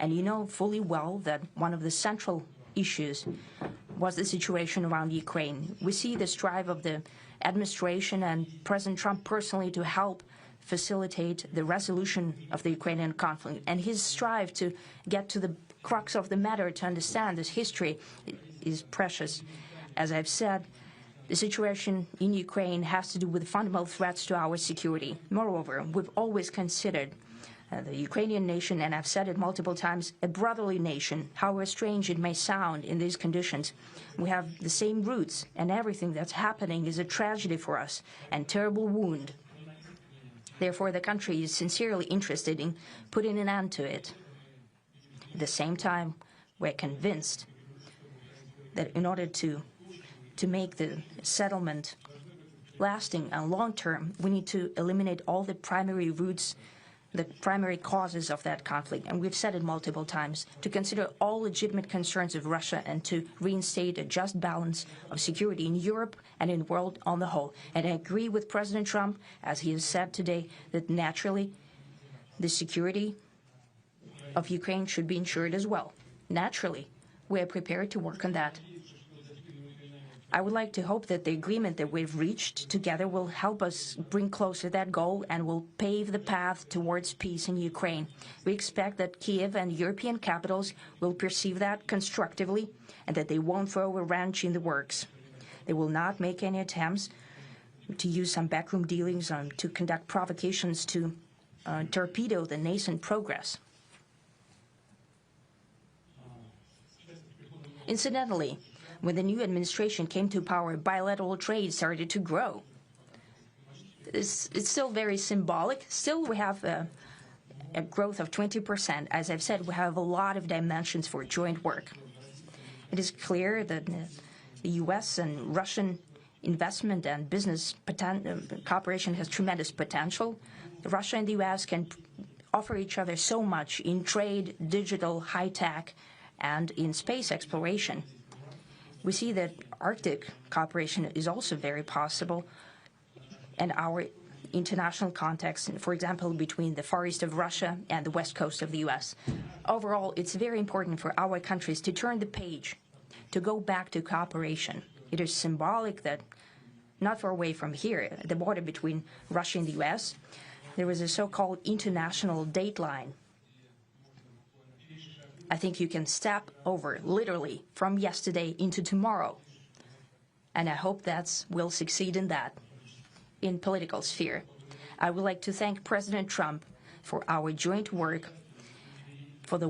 And you know fully well that one of the central issues was the situation around Ukraine. We see the strive of the administration and President Trump personally to help facilitate the resolution of the Ukrainian conflict. And his strive to get to the crux of the matter, to understand this history, is precious. As I've said, the situation in Ukraine has to do with fundamental threats to our security. Moreover, we've always considered the Ukrainian nation, and I've said it multiple times, a brotherly nation, however strange it may sound in these conditions. We have the same roots, and everything that's happening is a tragedy for us and terrible wound. Therefore, the country is sincerely interested in putting an end to it. At the same time, we're convinced that in order to make the settlement lasting and long-term, we need to eliminate all the primary roots, the primary causes of that conflict. And we've said it multiple times, to consider all legitimate concerns of Russia and to reinstate a just balance of security in Europe and in the world on the whole. And I agree with President Trump, as he has said today, that naturally the security of Ukraine should be ensured as well. Naturally, we are prepared to work on that. I would like to hope that the agreement that we've reached together will help us bring closer that goal and will pave the path towards peace in Ukraine. We expect that Kiev and European capitals will perceive that constructively and that they won't throw a wrench in the works. They will not make any attempts to use some backroom dealings to conduct provocations to torpedo the nascent progress. Incidentally, when the new administration came to power, bilateral trade started to grow. It's still very symbolic. Still, we have a growth of 20%. As I've said, we have a lot of dimensions for joint work. It is clear that the U.S. and Russian investment and business cooperation has tremendous potential. Russia and the U.S. can offer each other so much in trade, digital, high-tech, and in space exploration. We see that Arctic cooperation is also very possible, and our international context, for example, between the Far East of Russia and the West Coast of the U.S. Overall, it's very important for our countries to turn the page, to go back to cooperation. It is symbolic that not far away from here, at the border between Russia and the U.S., there was a so-called international date line. I think you can step over, literally, from yesterday into tomorrow. And I hope we'll succeed in that, in political sphere. I would like to thank President Trump for our joint work, for the